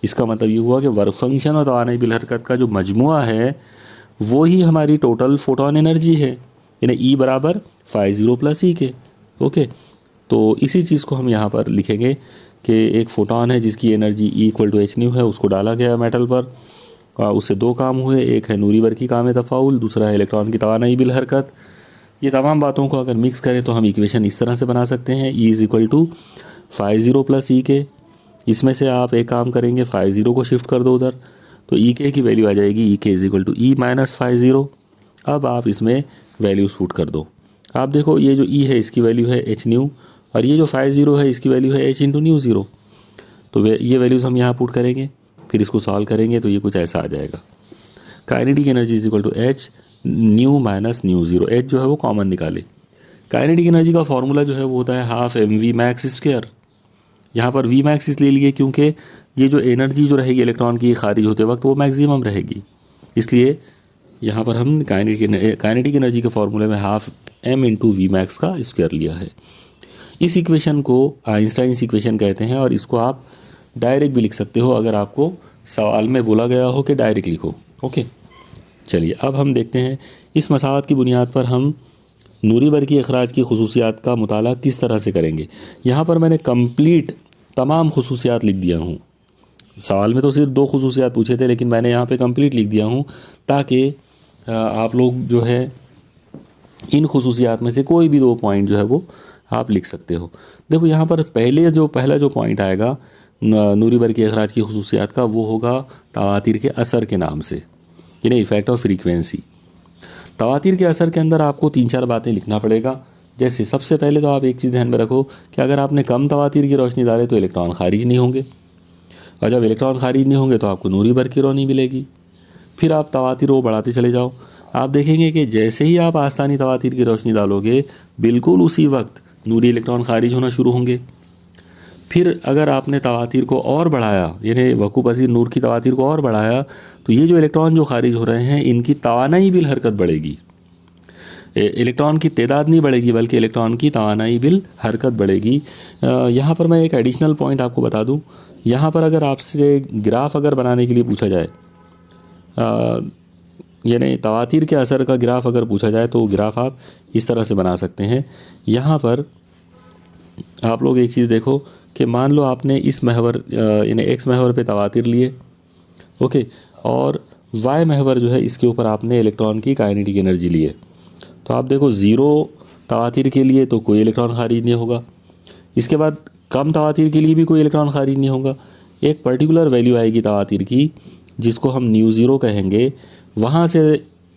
इसका मतलब ये हुआ कि वर्क फंक्शन और तवानाई बिल हरकत का जो मजमुआ है वो ही हमारी टोटल फोटॉन एनर्जी है, यानी ई बराबर φ0 + ई के। ओके, तो इसी चीज़ को हम यहाँ पर लिखेंगे कि एक फ़ोटॉन है जिसकी एनर्जी E = h है, उसको डाला गया मेटल पर, उससे 2 काम हुए। एक है नूरी बरकी काम तफ़ाउल, दूसरा है इलेक्ट्रॉन की तवानाई बिल हरकत। ये तमाम बातों को अगर मिक्स करें तो हम इक्वेशन इस तरह से बना सकते हैं, E = φ0 + ई के। इसमें से आप एक काम करेंगे, φ0 को शिफ्ट कर दो उधर, तो ई के की वैल्यू आ जाएगी E = E - φ0। अब आप इसमें वैल्यूज़ पुट कर दो। आप देखो ये जो E है इसकी वैल्यू है h और ये जो φ0 है इसकी वैल्यू है h × ν0। तो ये वैल्यूज़ हम यहाँ पुट करेंगे, फिर इसको सॉल्व करेंगे तो ये कुछ ऐसा आ जाएगा। Kinetic energy h ν - ν0। h जो है वो कॉमन निकाले। काइनेटिक एनर्जी का फॉर्मूला जो है वो होता है ½ mv_max²। यहाँ पर v max इसलिए लिए क्योंकि ये जो एनर्जी जो रहेगी इलेक्ट्रॉन की खारिज होते वक्त वो मैक्सिमम रहेगी, इसलिए यहाँ पर हम काइनेटिक एनर्जी के फॉर्मूले में ½ m × v max का स्क्वायर लिया है। इस इक्वेशन को आइंस्टाइन्स इक्वेशन कहते हैं और इसको आप डायरेक्ट भी लिख सकते हो अगर आपको सवाल में बोला गया हो कि डायरेक्ट लिखो। ओके, चलिए अब हम देखते हैं इस मसावत की बुनियाद पर हम नूरी बरकी अखराज की खुसूसियात का मुताला किस तरह से करेंगे। यहाँ पर मैंने कंप्लीट तमाम खुसूसियात लिख दिया हूँ। सवाल में तो सिर्फ 2 खुसूसियात पूछे थे, लेकिन मैंने यहाँ पे कंप्लीट लिख दिया हूँ ताकि आप लोग जो है इन खुसूसियात में से कोई भी 2 पॉइंट जो है वो आप लिख सकते हो। देखो यहाँ पर पहला जो पॉइंट आएगा नूरी बरकी अखराज की खुसूसियात का, वो होगा तवातीर के असर के नाम से, यानी इफ़ेक्ट ऑफ फ्रीक्वेंसी। तवातीर के असर के अंदर आपको 3-4 बातें लिखना पड़ेगा। जैसे सबसे पहले तो आप एक चीज़ ध्यान में रखो कि अगर आपने कम तवातीर की रोशनी डाले तो इलेक्ट्रॉन खारिज नहीं होंगे, और जब इलेक्ट्रॉन खारिज नहीं होंगे तो आपको नूरी बरकी रोशनी मिलेगी। फिर आप तवातीर वो बढ़ाते चले जाओ, आप देखेंगे कि जैसे ही आप आस्तानी तवातीर की रोशनी डालोगे बिल्कुल उसी वक्त नूरी इलेक्ट्रॉन खारिज होना शुरू होंगे। फिर अगर आपने तवातीर को और बढ़ाया, यानी वकूफ़ पज़ीर नूर की तवातीर को और बढ़ाया, तो ये जो इलेक्ट्रॉन जो खारिज हो रहे हैं इनकी तवानाई बिल हरकत बढ़ेगी। इलेक्ट्रॉन की तादाद नहीं बढ़ेगी बल्कि इलेक्ट्रॉन की तवानाई बिल हरकत बढ़ेगी। यहाँ पर मैं एक एडिशनल पॉइंट आपको बता दूँ। यहाँ पर अगर आपसे ग्राफ अगर बनाने के लिए पूछा जाए, यानी तवातीर के असर का ग्राफ अगर पूछा जाए तो ग्राफ आप इस तरह से बना सकते हैं। यहाँ पर आप लोग एक चीज़ देखो कि मान लो आपने इस महवर यानी एक्स महवर पे तवातीर लिए, ओके, और वाई महवर जो है इसके ऊपर आपने इलेक्ट्रॉन की काइनेटिक एनर्जी लिए। तो आप देखो 0 तवातीर के लिए तो कोई इलेक्ट्रॉन खारिज नहीं होगा, इसके बाद कम तवातीर के लिए भी कोई इलेक्ट्रॉन खारिज नहीं होगा। एक पर्टिकुलर वैल्यू आएगी तवातीर की जिसको हम ν0 कहेंगे, वहाँ से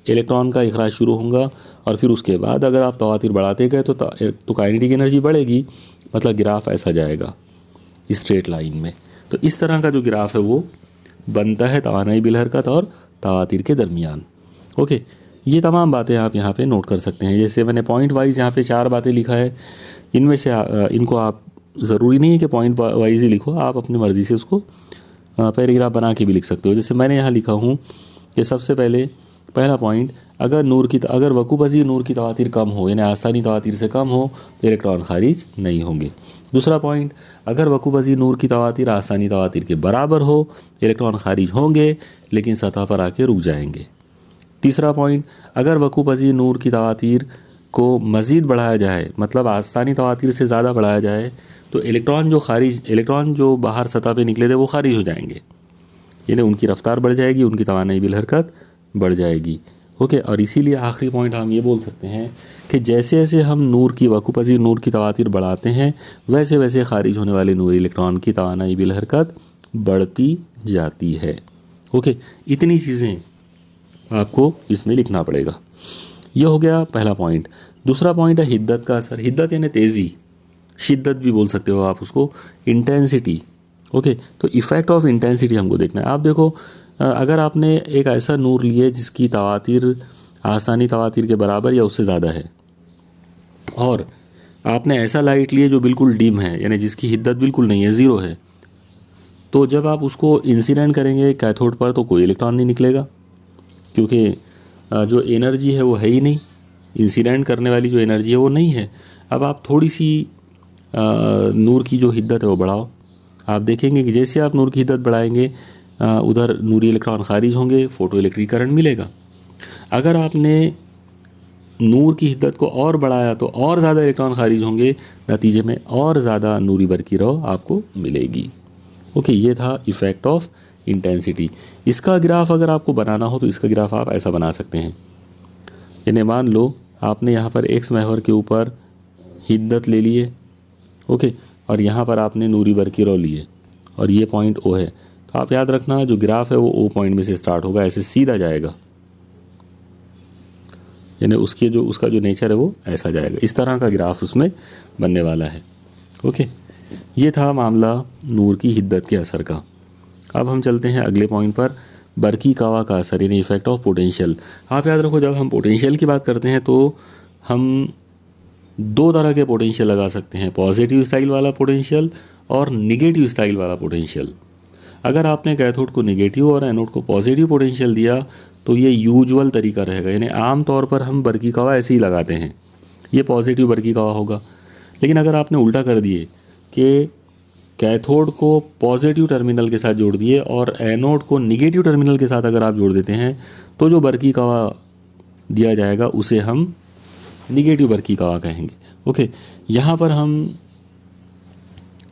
इलेक्ट्रॉन का इखराज शुरू होगा और फिर उसके बाद अगर आप तवातीर बढ़ाते गए तो काइनेटिक एनर्जी बढ़ेगी, मतलब ग्राफ ऐसा जाएगा स्ट्रेट लाइन में। तो इस तरह का जो ग्राफ है वो बनता है तवानाई बिल हरकत और तवातीर के दरमियान। ओके, ये तमाम बातें आप यहाँ पे नोट कर सकते हैं। जैसे मैंने पॉइंट वाइज यहाँ पे 4 बातें लिखा है, इनमें से इनको आप ज़रूरी नहीं है कि पॉइंट वाइज ही लिखो, आप अपनी मर्ज़ी से उसको पैराग्राफ बना के भी लिख सकते हो। जैसे मैंने यहाँ लिखा हूँ कि सबसे पहले पहला पॉइंट, अगर वकूफ़ पज़ीर नूर की तवातीर कम हो, यानी आसानी तवातीर से कम हो तो इलेक्ट्रॉन खारिज नहीं होंगे। दूसरा पॉइंट, अगर वकूफ़ पज़ीर नूर की तवातीर आसानी तवातीर के बराबर हो, इलेक्ट्रॉन खारिज होंगे लेकिन सतह पर आके रुक जाएंगे। तीसरा पॉइंट, अगर वकूपज़ीर नूर की तवातीर को मज़ीद बढ़ाया जाए, मतलब आस्तानी तवातीर से ज़्यादा बढ़ाया जाए, तो इलेक्ट्रॉन जो बाहर सतह पे निकले थे वो खारिज हो जाएंगे, यानी उनकी रफ्तार बढ़ जाएगी, उनकी तवानाई बिल हरकत बढ़ जाएगी। ओके, और इसीलिए आखिरी पॉइंट हम ये बोल सकते हैं कि जैसे जैसे हम नूर की वकूपज़ीर नूर की तवातीर बढ़ाते हैं, वैसे वैसे खारिज होने वाले नूरी इलेक्ट्रॉन की तवानाई बिल हरकत बढ़ती जाती है। ओके, इतनी चीज़ें आपको इसमें लिखना पड़ेगा। यह हो गया पहला पॉइंट। दूसरा पॉइंट है हिद्दत का असर। हिद्दत यानी तेज़ी, शिद्दत भी बोल सकते हो आप उसको, इंटेंसिटी। ओके, तो इफ़ेक्ट ऑफ इंटेंसिटी हमको देखना है। आप देखो, अगर आपने एक ऐसा नूर लिए जिसकी तवातीर आसानी तवातीर के बराबर या उससे ज़्यादा है, और आपने ऐसा लाइट लिए जो बिल्कुल डिम है, यानी जिसकी हिद्दत बिल्कुल नहीं है, ज़ीरो है, तो जब आप उसको इंसिडेंट करेंगे कैथोड पर तो कोई इलेक्ट्रॉन नहीं निकलेगा, क्योंकि जो एनर्जी है वो है ही नहीं, इंसिडेंट करने वाली जो एनर्जी है वो नहीं है। अब आप थोड़ी सी नूर की जो हिद्दत है वो बढ़ाओ, आप देखेंगे कि जैसे आप नूर की हिद्दत बढ़ाएंगे उधर नूरी इलेक्ट्रॉन खारिज होंगे, फोटो इलेक्ट्रिक करंट मिलेगा। अगर आपने नूर की हिद्दत को और बढ़ाया तो और ज़्यादा इलेक्ट्रॉन खारिज होंगे, नतीजे में और ज़्यादा नूरी बरकी रौ आपको मिलेगी। ओके, ये था इफ़ेक्ट ऑफ इंटेंसिटी। इसका ग्राफ अगर आपको बनाना हो तो इसका ग्राफ आप ऐसा बना सकते हैं। यानी मान लो आपने यहाँ पर एक्स महवर के ऊपर हिद्दत ले लिए, ओके, और यहाँ पर आपने नूरी बरकी रौ लिए, और ये पॉइंट ओ है, तो आप याद रखना जो ग्राफ है वो ओ पॉइंट में से स्टार्ट होगा, ऐसे सीधा जाएगा, यानी उसका जो नेचर है वो ऐसा जाएगा। इस तरह का ग्राफ उसमें बनने वाला है। ओके, ये था मामला नूर की हिद्दत के असर का। अब हम चलते हैं अगले पॉइंट पर, बरकी कावा का असर, यानी इफेक्ट ऑफ पोटेंशियल। आप याद रखो, जब हम पोटेंशियल की बात करते हैं तो हम दो तरह के पोटेंशियल लगा सकते हैं, पॉजिटिव स्टाइल वाला पोटेंशियल और निगेटिव स्टाइल वाला पोटेंशियल। अगर आपने कैथोड को निगेटिव और एनोड को पॉजिटिव पोटेंशियल दिया तो ये यूजुअल तरीका रहेगा, यानी आम तौर पर हम बरकी कावा ऐसे ही लगाते हैं, ये पॉजिटिव बरकी कावा होगा। लेकिन अगर आपने उल्टा कर दिए कि कैथोड को पॉजिटिव टर्मिनल के साथ जोड़ दिए और एनोड को निगेटिव टर्मिनल के साथ अगर आप जोड़ देते हैं, तो जो बरकी कावा दिया जाएगा उसे हम निगेटिव बरकी कावा कहेंगे। ओके, यहाँ पर हम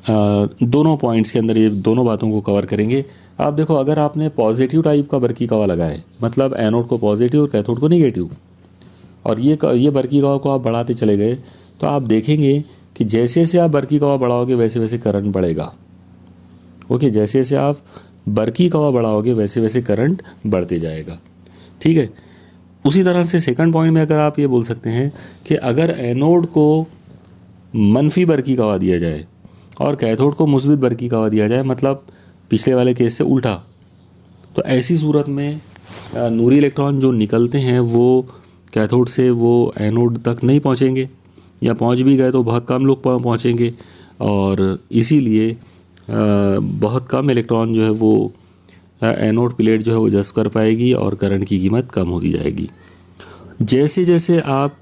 दोनों पॉइंट्स के अंदर ये दोनों बातों को कवर करेंगे। आप देखो, अगर आपने पॉजिटिव टाइप का बरकी कावा लगाए, मतलब एनोड को पॉजिटिव और कैथोड को निगेटिव, और ये बरकी कावा को आप बढ़ाते चले गए, तो आप देखेंगे कि जैसे जैसे आप बरकी कावा बढ़ाओगे वैसे वैसे करंट बढ़ेगा। ओके, जैसे जैसे आप बरकी कावा बढ़ाओगे वैसे वैसे करंट बढ़ते जाएगा। ठीक है, उसी तरह से सेकंड पॉइंट में अगर आप ये बोल सकते हैं कि अगर एनोड को मनफी बरकी कावा दिया जाए और कैथोड को मुस्बित बरकी कावा दिया जाए, मतलब पिछले वाले केस से उल्टा, तो ऐसी सूरत में नूरी इलेक्ट्रॉन जो निकलते हैं वो कैथोड से वो एनोड तक नहीं पहुंचेंगे, या पहुंच भी गए तो बहुत कम लोग पहुंचेंगे, और इसीलिए बहुत कम इलेक्ट्रॉन जो है वो एनोड प्लेट जो है वो जज़्ब कर पाएगी और करंट की कीमत कम होती जाएगी। जैसे जैसे आप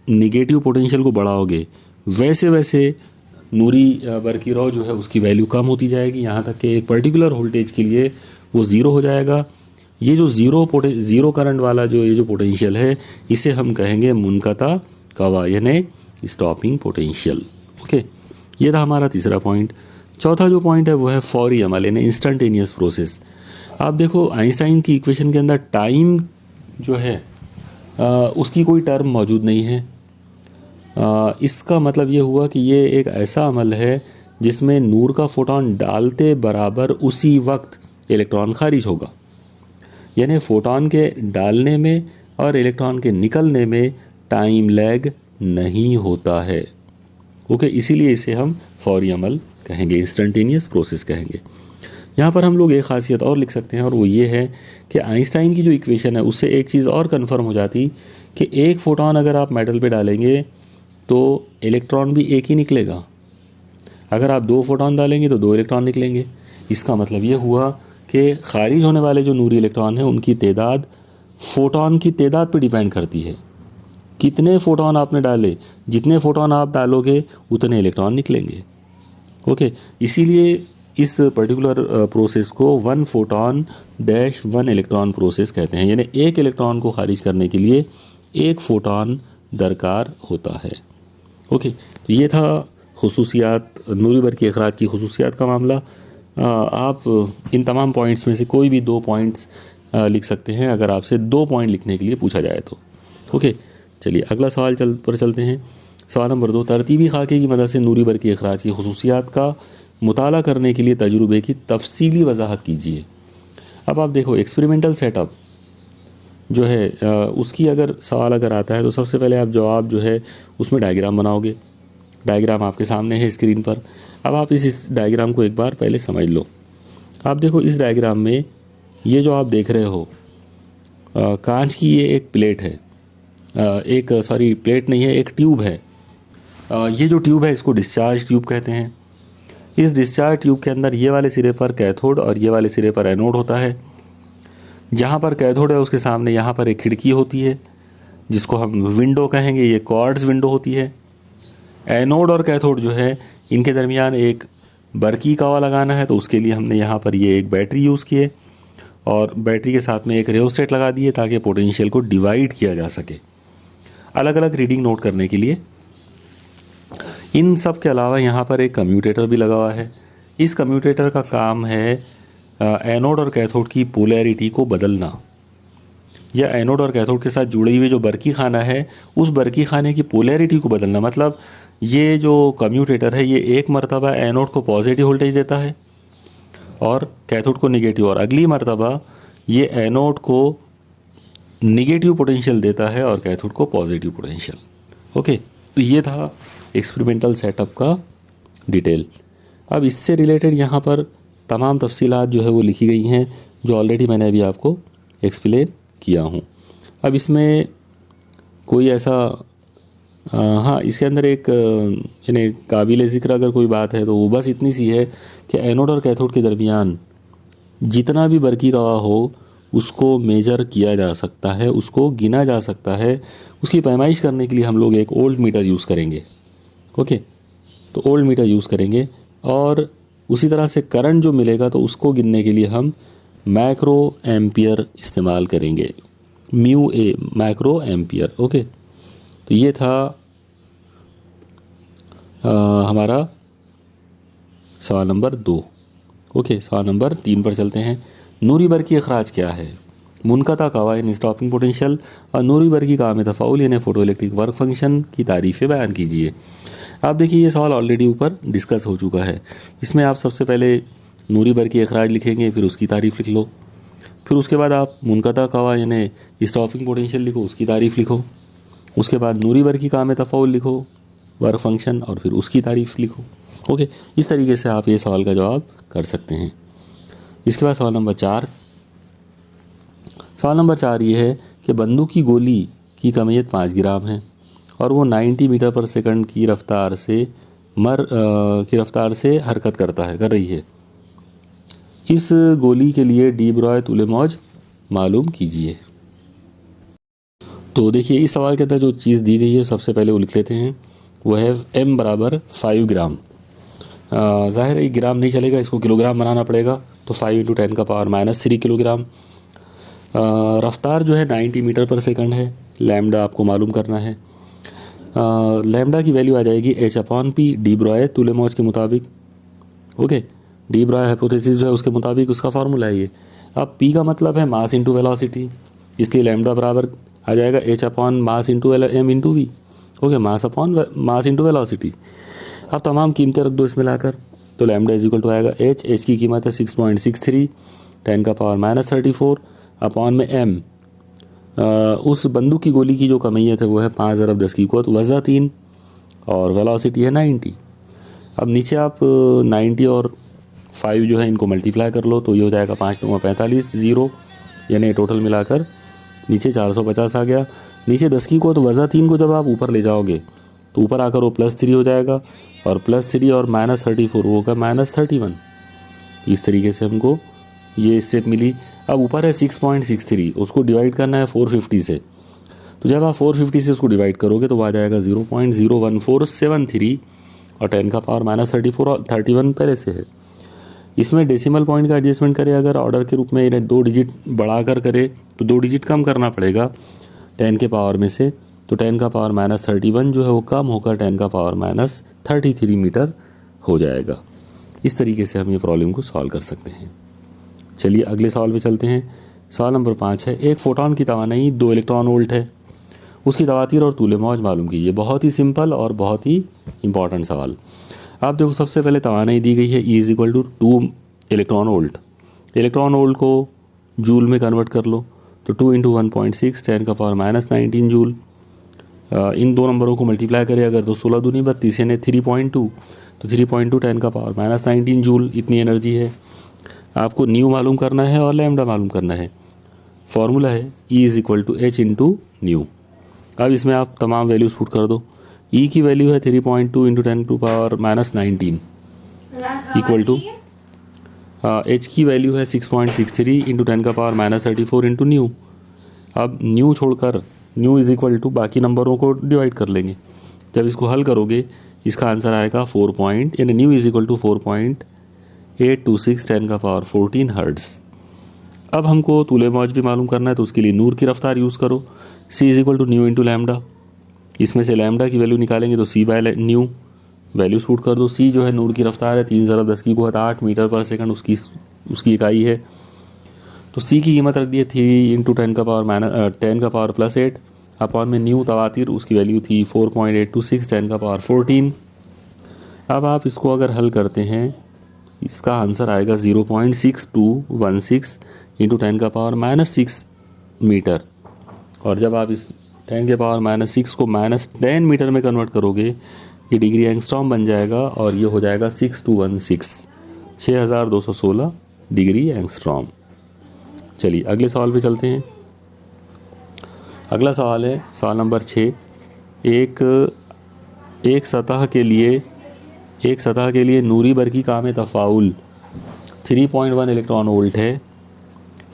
निगेटिव पोटेंशियल को बढ़ाओगे वैसे वैसे नूरी बरकी रौ जो है उसकी वैल्यू कम होती जाएगी, यहाँ तक कि एक पर्टिकुलर वोल्टेज के लिए वो ज़ीरो हो जाएगा। ये जो ज़ीरो करंट वाला ये जो पोटेंशियल है, इसे हम कहेंगे मुनक़ता कावा, यानी स्टॉपिंग पोटेंशियल। ओके, ये था हमारा तीसरा पॉइंट। चौथा जो पॉइंट है वो है फौरी अमल, यानी इंस्टेंटेनियस प्रोसेस। आप देखो, आइंस्टाइन की इक्वेशन के अंदर टाइम जो है उसकी कोई टर्म मौजूद नहीं है। इसका मतलब ये हुआ कि ये एक ऐसा अमल है जिसमें नूर का फोटोन डालते बराबर उसी वक्त इलेक्ट्रॉन खारिज होगा, यानी फोटोन के डालने में और इलेक्ट्रॉन के निकलने में टाइम लैग नहीं होता है। ओके, इसीलिए इसे हम फौरी अमल कहेंगे, इंस्टेंटेनियस प्रोसेस कहेंगे। यहाँ पर हम लोग एक खासियत और लिख सकते हैं, और वो ये है कि आइंस्टाइन की जो इक्वेशन है उससे एक चीज़ और कंफर्म हो जाती कि एक फोटोन अगर आप मेटल पे डालेंगे तो इलेक्ट्रॉन भी एक ही निकलेगा, अगर आप दो फोटोन डालेंगे तो दो इलेक्ट्रॉन निकलेंगे। इसका मतलब ये हुआ कि खारिज होने वाले जो नूरी इलेक्ट्रॉन हैं उनकी तादाद फोटोन की तादाद पर डिपेंड करती है। कितने फोटोन आपने डाले, जितने फोटोन आप डालोगे उतने इलेक्ट्रॉन निकलेंगे। ओके, इसीलिए इस पर्टिकुलर प्रोसेस को 1 फोटॉन डैश 1 इलेक्ट्रॉन प्रोसेस कहते हैं, यानी एक इलेक्ट्रॉन को खारिज करने के लिए एक फोटॉन दरकार होता है। ओके, तो ये था खुसूसियात, नूरिबर्ग के अखराज की खुसूसियात का मामला। आप इन तमाम पॉइंट्स में से कोई भी 2 पॉइंट्स लिख सकते हैं अगर आपसे 2 पॉइंट लिखने के लिए पूछा जाए तो। ओके, चलिए अगला सवाल चलते हैं। सवाल नंबर 2, तरतीबी खाके की मदद से नूरिबर्ग के अखराज की खुसूसियात का मुताला करने के लिए तजुर्बे की तफसीली वजाहत कीजिए। अब आप देखो, एक्सपेरिमेंटल सेटअप जो है उसकी अगर सवाल अगर आता है तो सबसे पहले आप जवाब जो है उसमें डायग्राम बनाओगे। डायग्राम आपके सामने है स्क्रीन पर। अब आप इस डायग्राम को एक बार पहले समझ लो। आप देखो, इस डायग्राम में ये जो आप देख रहे हो कांच की ये एक प्लेट है, प्लेट नहीं है, एक ट्यूब है। ये जो ट्यूब है इसको डिस्चार्ज ट्यूब कहते हैं। इस डिस्चार्ज ट्यूब के अंदर ये वाले सिरे पर कैथोड और ये वाले सिरे पर एनोड होता है। जहाँ पर कैथोड है उसके सामने यहाँ पर एक खिड़की होती है जिसको हम विंडो कहेंगे, ये क्वार्ट्ज विंडो होती है। एनोड और कैथोड जो है इनके दरमियान एक बरकी कवा लगाना है, तो उसके लिए हमने यहाँ पर ये एक बैटरी यूज़ की है और बैटरी के साथ में एक रियोस्टेट लगा दिए ताकि पोटेंशियल को डिवाइड किया जा सके अलग अलग रीडिंग नोट करने के लिए। इन सब के अलावा यहाँ पर एक कम्यूटेटर भी लगा हुआ है। इस कम्यूटेटर का काम है एनोड और कैथोड की पोलैरिटी को बदलना, या एनोड और कैथोड के साथ जुड़ी हुई जो बरकी खाना है उस बरकी खाने की पोलैरिटी को बदलना। मतलब ये जो कम्यूटेटर है ये एक मरतबा एनोड को पॉजिटिव वोल्टेज देता है और कैथोड को निगेटिव, और अगली मरतबा ये एनोड को निगेटिव पोटेंशियल देता है और कैथोड को पॉजिटिव पोटेंशियल। ओके, तो ये था एक्सपेरिमेंटल सेटअप का डिटेल। अब इससे रिलेटेड यहाँ पर तमाम तफसीलात जो है वो लिखी गई हैं जो ऑलरेडी मैंने अभी आपको एक्सप्लेन किया हूँ। अब इसमें कोई ऐसा हाँ, इसके अंदर एक यानी काबिल ज़िक्र अगर कोई बात है तो वो बस इतनी सी है कि एनोड और कैथोड के दरमियान जितना भी बरकी कवा हो उसको मेजर किया जा सकता है, उसको गिना जा सकता है। उसकी पैमाइश करने के लिए हम लोग एक ओल्ड मीटर यूज़ करेंगे। ओके, तो ओल्ड मीटर यूज़ करेंगे और उसी तरह से करंट जो मिलेगा तो उसको गिनने के लिए हम माइक्रो एम्पियर इस्तेमाल करेंगे, mu A, micro ampere. Okay, तो ये था हमारा सवाल नंबर 2। ओके, सवाल नंबर 3 पर चलते हैं। नूरिबर्गी अखराज क्या है? मुनक़ता कवा यानी स्टॉपिंग पोटेंशियल और नूरिबर्गी काम तफ़ाउल यानी फ़ोटो इलेक्ट्रिक वर्क फंक्शन की तारीफ़ें बयान कीजिए। आप देखिए, ये सवाल ऑलरेडी ऊपर डिस्कस हो चुका है। इसमें आप सबसे पहले नूरिबर्गी अखराज लिखेंगे, फिर उसकी तारीफ़ लिख लो, फिर उसके बाद आप मुनक़ता कवा यानी स्टॉपिंग पोटेंशियल लिखो, उसकी तारीफ़ लिखो, उसके बाद नूरिबर्गी काम तफ़ाउल लिखो, वर्क फंक्शन, और फिर उसकी तारीफ़ लिखो। ओके, इस तरीके से आप ये सवाल का जवाब कर सकते हैं। इसके बाद सवाल नंबर 4। सवाल नंबर 4 ये है कि बंदूक की गोली की कमियत 5 ग्राम है और वो 90 मीटर पर सेकंड की रफ्तार से हरकत कर रही है। इस गोली के लिए डी ब्रॉय तूले मौज मालूम कीजिए। तो देखिए, इस सवाल के अंदर जो चीज़ दी गई है सबसे पहले वो लिख लेते हैं, वो है m बराबर 5 ग्राम। ज़ाहिर है ग्राम नहीं चलेगा, इसको किलोग्राम बनाना पड़ेगा, तो 5 × 10⁻³ किलोग्राम। रफ्तार जो है 90 मीटर पर सेकंड है। लैम्डा आपको मालूम करना है। लैम्डा की वैल्यू आ जाएगी h/p डी ब्रॉय तूले मौज के मुताबिक। ओके, डी ब्रॉय हाइपोथेसिस जो है उसके मुताबिक उसका फार्मूला है ये। अब p का मतलब है मास इंटू वेलोसिटी, इसलिए लैम्डा बराबर आ जाएगा h/मास into m into v। Okay, mass into velocity. अब तमाम कीमतें रख दो इसमें लाकर, तो लैम्डा इज इक्वल टू आएगा h की कीमत है 6.63 10⁻34 अपॉन में m। उस बंदूक की गोली की जो कमियत है वो है 5 × 10⁻³ वज़ा 3 और वेलोसिटी है 90। अब नीचे आप 90 और 5 जो है इनको मल्टीप्लाई कर लो, तो ये हो जाएगा 5×9=45 0, यानी टोटल मिलाकर नीचे 450 आ गया। नीचे 10⁻³ वज़ा 3 को जब आप ऊपर ले जाओगे तो ऊपर आकर वो +3 हो जाएगा, और +3 और -34 वो होगा -31। इस तरीके से हमको ये स्टेप मिली। अब ऊपर है 6.63, उसको डिवाइड करना है 450 से, तो जब आप 450 से उसको डिवाइड करोगे तो वो आ जाएगा 0.01473 और 10⁻³ और 31 पहले से है। इसमें डेसिमल पॉइंट का एडजस्टमेंट करें अगर ऑर्डर के रूप में, इन्हें 2 डिजिट बढ़ाकर करे तो 2 डिजिट कम करना पड़ेगा 10 के पावर में से, तो 10 का पावर -31 जो है वो कम होकर 10 का पावर -33 मीटर हो जाएगा। इस तरीके से हम ये प्रॉब्लम को सॉल्व कर सकते हैं। चलिए अगले सवाल पे चलते हैं। सवाल नंबर 5 है, एक फोटोन की तवानाई 2 इलेक्ट्रॉन वोल्ट है, उसकी तवातीर और तूले मौज मालूम कीजिए। बहुत ही सिंपल और बहुत ही इंपॉर्टेंट सवाल। आप देखो सबसे पहले तवानाई दी गई है E = 2 electron volt. Electron volt को जूल में कन्वर्ट कर लो, तो 2 × 1.6 10 का पावर -19 जूल। इन दो नंबरों को मल्टीप्लाई करें अगर तो 16 दूनी 32 यानी 3.2, तो 3.2 10 का पावर -19 जूल इतनी एनर्जी है। आपको न्यू मालूम करना है और लैम्डा मालूम करना है। फॉर्मूला है E = h × न्यू। अब इसमें आप तमाम वैल्यूज़ पुट कर दो। E की वैल्यू है 3.2 × 10⁻⁻19 इक्वल टू H की वैल्यू है 6.63 × 10⁻34 × न्यू। अब न्यू छोड़कर न्यू = बाकी नंबरों को डिवाइड कर लेंगे। जब इसको हल करोगे इसका आंसर आएगा 4 यानी न्यू = 4.826 10⁻14 हर्ट्ज़। अब हमको तूले मौज भी मालूम करना है, तो उसके लिए नूर की रफ्तार यूज़ करो। C = new × lambda. इसमें से लैम्डा की वैल्यू निकालेंगे तो C/न्यू वैल्यूज पुट कर दो। C जो है नूर की रफ्तार है, 3 × 10⁻8 मीटर पर सेकंड उसकी इकाई है। तो C की कीमत रख दी है 3 × 10⁻+8 अपॉन में न्यू तवातीर, उसकी वैल्यू थी 4.826 10⁻14। अब आप इसको अगर हल करते हैं इसका आंसर आएगा 0.6216 × 10⁻6 मीटर। और जब आप इस 10 के पावर -6 को -10 मीटर में कन्वर्ट करोगे ये डिग्री एंगस्ट्रॉम बन जाएगा और ये हो जाएगा 6216 डिग्री एंगस्ट्रॉम। चलिए अगले सवाल पे चलते हैं। अगला सवाल है सवाल नंबर 6। एक सतह के लिए नूरी बरकी काम तफ़ाउल 3.1 इलेक्ट्रॉन वोल्ट है।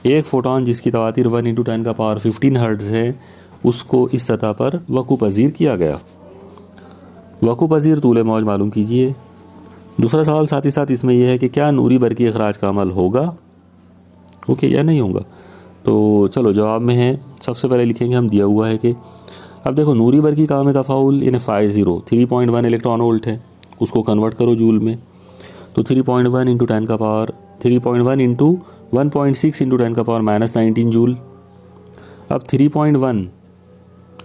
एक फोटोन जिसकी तवातीर 1 × 10⁻15 हर्ट्ज़ है उसको इस सतह पर वक़ू पज़ीर किया गया। वक़ू पज़ीर तूले मौज मालूम कीजिए। दूसरा सवाल साथ ही साथ इसमें यह है कि क्या नूरी बरकी अखराज का अमल होगा ओके या नहीं होगा। तो चलो जवाब में है, सबसे पहले लिखेंगे हम, दिया हुआ है कि अब देखो नूरी बरकी काम तफ़ाउल यानी फ़ाइज़ 3.1 इलेक्ट्रॉन वोल्ट है, उसको कन्वर्ट करो जूल में, तो 3.1 × 1.6 × 10⁻19 जूल। अब 3.1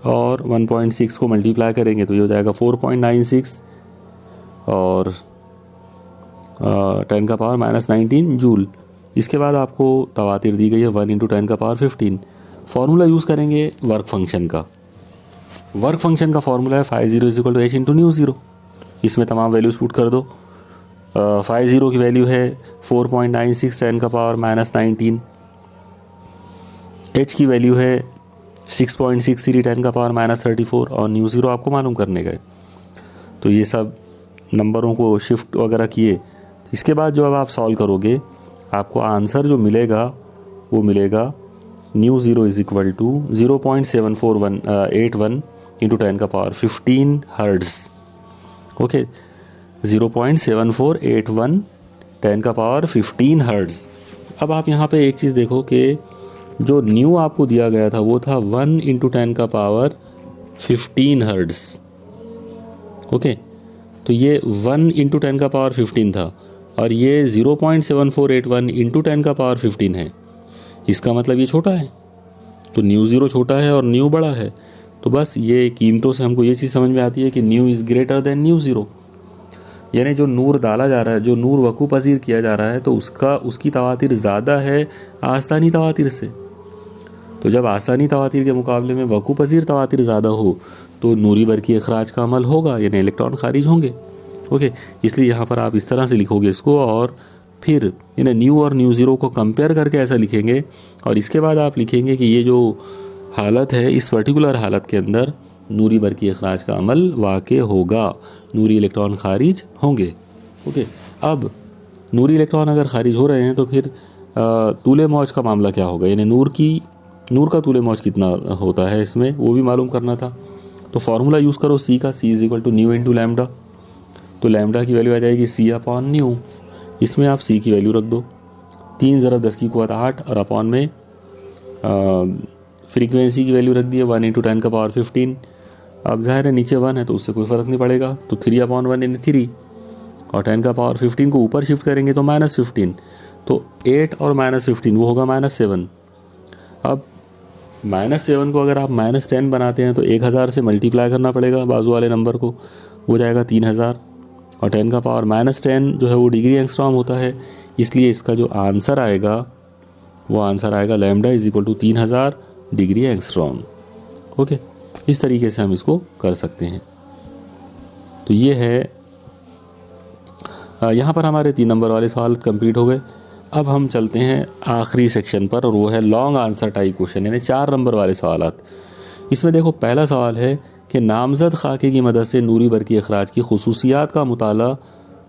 और 1.6 को मल्टीप्लाई करेंगे तो ये हो जाएगा 4.96 और 10⁻19 जूल। इसके बाद आपको तवातीर दी गई है 1 × 10⁻15। फार्मूला यूज़ करेंगे वर्क फंक्शन का। वर्क फंक्शन का फार्मूला है फ़ाइज़ = h × न्यू ज़ीरो। इसमें तमाम वैल्यूज़ पुट कर दो। फ़ाइज़ की वैल्यू है 4.96 10⁻19। H की वैल्यू है 6.63 10⁻34 और न्यू ज़ीरो आपको मालूम करने गए। तो ये सब नंबरों को शिफ्ट वगैरह किए। इसके बाद जो अब आप सॉल्व करोगे आपको आंसर जो मिलेगा वो मिलेगा new zero = 0.7481 × 10⁻15 hertz. Okay 0.7481 10⁻15 hertz. अब आप यहाँ पे एक चीज़ देखो कि जो न्यू आपको दिया गया था वो था 1 × 10⁻15 हर्ट्ज़। ओके तो ये 1 × 10⁻15 था और ये 0.7481 × 10⁻15 है। इसका मतलब ये छोटा है, तो न्यू ज़ीरो छोटा है और न्यू बड़ा है। तो बस ये कीमतों से हमको ये चीज़ समझ में आती है कि new is greater than new zero. यानी जो नूर डाला जा रहा है, जो नूर वक़ू पज़ीर किया जा रहा है, तो उसकी तवातीर ज़्यादा है आस्तानी तवातीर से। तो जब आसानी तवातीर के मुकाबले में वक़ू पज़ीर तवातीर ज़्यादा हो तो नूरी बरकी अखराज का अमल होगा, यानी इलेक्ट्रॉन खारिज होंगे। ओके इसलिए यहाँ पर आप इस तरह से लिखोगे इसको और फिर यानी न्यू और न्यू ज़ीरो को कंपेयर करके ऐसा लिखेंगे और इसके बाद आप लिखेंगे कि ये जो हालत है इस पर्टिकुलर हालत के अंदर नूरी बरकी अखराज का अमल वाक़े होगा, नूरी इलेक्ट्रॉन खारिज होंगे। ओके अब नूरी इलेक्ट्रॉन अगर खारिज हो रहे हैं तो फिर तूले मौज का मामला क्या होगा, यानी नूर का तूले मौज कितना होता है इसमें वो भी मालूम करना था। तो फार्मूला यूज़ करो C का, C = न्यू × लैम्डा। तो लैम्डा की वैल्यू आ जाएगी C/न्यू। इसमें आप सी की वैल्यू रख दो, 3 ज़रब 10 की कुव्वत 8 और अपॉन में फ्रीक्वेंसी की वैल्यू रख दी है 1 × 10⁻15। अब ज़ाहिर है नीचे 1 है तो उससे कोई फ़र्क नहीं पड़ेगा, तो 3/1 यानी 3, और 10⁻15 को ऊपर शिफ्ट करेंगे तो -15, तो 8 और -15 वो होगा -7। अब -7 को अगर आप -10 बनाते हैं तो 1000 से मल्टीप्लाई करना पड़ेगा बाजू वाले नंबर को, हो जाएगा 3000, और 10⁻10 जो है वो डिग्री एंगस्ट्रॉम होता है, इसलिए इसका जो आंसर आएगा वो आंसर आएगा लैम्डा = 3000 डिग्री एंगस्ट्रॉम। ओके, इस तरीके से हम इसको कर सकते हैं। तो ये है, यहाँ पर हमारे 3 नंबर वाले सवाल कंप्लीट हो गए। अब हम चलते हैं आखिरी सेक्शन पर, और वो है लॉन्ग आंसर टाइप क्वेश्चन, यानी 4 नंबर वाले सवालात। इसमें देखो पहला सवाल है कि नामज़द खाके की मदद से नूरी बरक़ी अखराज की खुसूसियात का मुताला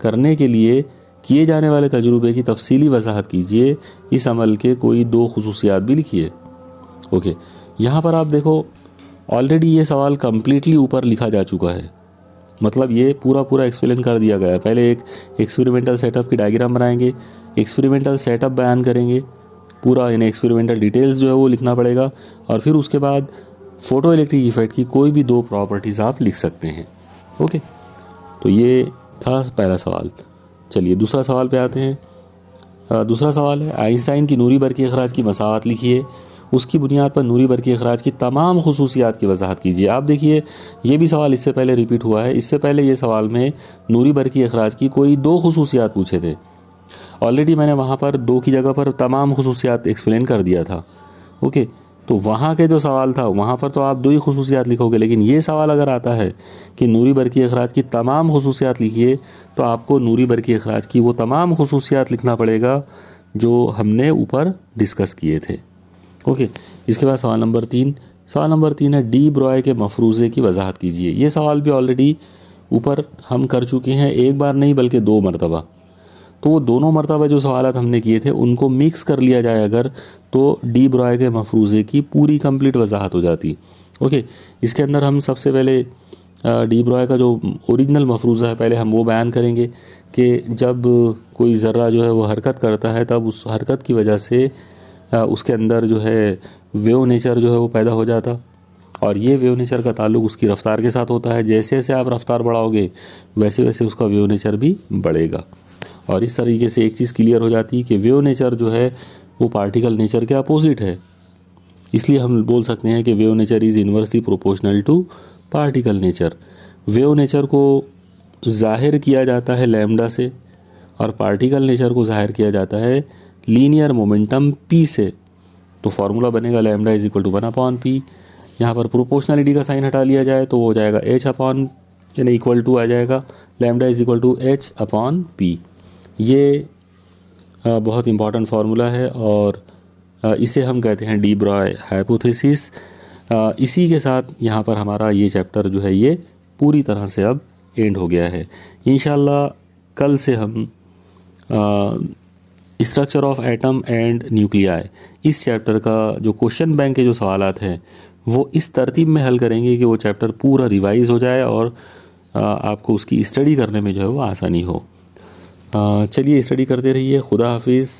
करने के लिए किए जाने वाले तजुर्बे की तफसीली वजाहत कीजिए, इस अमल के कोई 2 खुसूसियात भी लिखिए। ओके, यहाँ पर आप देखो ऑलरेडी ये सवाल कम्प्लीटली ऊपर लिखा जा चुका है, मतलब ये पूरा एक्सप्लेन कर दिया गया है। पहले एक एक्सपेरिमेंटल सेटअप की डायग्राम बनाएंगे, एक्सपेरिमेंटल सेटअप बयान करेंगे पूरा, यानी एक्सपेरिमेंटल डिटेल्स जो है वो लिखना पड़ेगा, और फिर उसके बाद फ़ोटो इलेक्ट्रिक इफेक्ट की कोई भी 2 प्रॉपर्टीज़ आप लिख सकते हैं। ओके, तो ये था पहला सवाल। चलिए दूसरा सवाल पे आते हैं। दूसरा सवाल है आइंस्टाइन की नूरी बरक़ी अखराज की मसावत लिखिए, उसकी बुनियाद पर नूरी बरक़ी अखराज की तमाम खुसूसियात की वजाहत कीजिए। आप देखिए ये भी सवाल इससे पहले रिपीट हुआ है, इससे पहले ये सवाल में नूरी बरक़ी अखराज की कोई 2 खुसूसियात पूछे थे, ऑलरेडी मैंने वहाँ पर 2 की जगह पर तमाम खुसूसियात एक्सप्लेन कर दिया था। ओके, तो वहाँ के जो सवाल था वहाँ पर तो आप 2 ही खुसूसियात लिखोगे, लेकिन ये सवाल अगर आता है कि नूरी बरक़ी अखराज की तमाम खुसूसियात लिखिए, तो आपको नूरी बरक़ी अखराज की वो तमाम खुसूसियात लिखना पड़ेगा जो हमने ऊपर डिस्कस किए थे। ओके, इसके बाद सवाल नंबर 3 है डी ब्रॉय के मफरूज़े की वजाहत कीजिए। ये सवाल भी ऑलरेडी ऊपर हम कर चुके हैं, एक बार नहीं बल्कि 2 मरतबा। तो वो दोनों मरतबा जो सवालात हमने किए थे उनको मिक्स कर लिया जाए अगर, तो डी ब्रॉय के मफरूज़े की पूरी कंप्लीट वजाहत हो जाती। ओके, इसके अंदर हम सबसे पहले डी ब्रॉय का जो ओरिजिनल मफरूज़ा है पहले हम वो बयान करेंगे कि जब कोई ज़र्रा जो है वो हरकत करता है तब उस हरकत की वजह से उसके अंदर जो है वेव नेचर जो है वो पैदा हो जाता, और ये वेव नेचर का ताल्लुक उसकी रफ़्तार के साथ होता है। जैसे जैसे आप रफ़्तार बढ़ाओगे वैसे वैसे उसका वेव नेचर भी बढ़ेगा, और इस तरीके से एक चीज़ क्लियर हो जाती है कि वेव नेचर जो है वो पार्टिकल नेचर के अपोजिट है। इसलिए हम बोल सकते हैं कि wave nature is inversely proportional to particle nature. Wave nature को ज़ाहिर किया जाता है लैम्डा से, और पार्टिकल नेचर को ज़ाहिर किया जाता है लीनियर मोमेंटम p से। तो फार्मूला बनेगा लैम्डा = 1/p। यहाँ पर प्रोपोर्शनलिटी का साइन हटा लिया जाए तो वो हो जाएगा h/ यानी इक्वल टू आ जाएगा लैम्डा = h/p। ये बहुत इंपॉर्टेंट फार्मूला है, और इसे हम कहते हैं डी ब्रॉय हाइपोथेसिस। इसी के साथ यहाँ पर हमारा ये चैप्टर जो है ये पूरी तरह से अब एंड हो गया है। इंशाल्लाह कल से हम structure of atom and nuclei इस चैप्टर का जो क्वेश्चन बैंक के जो सवालात हैं वो इस तरतीब में हल करेंगे कि वो चैप्टर पूरा रिवाइज हो जाए और आपको उसकी स्टडी करने में जो है वो आसानी हो। चलिए स्टडी करते रहिए। खुदा हाफिज़।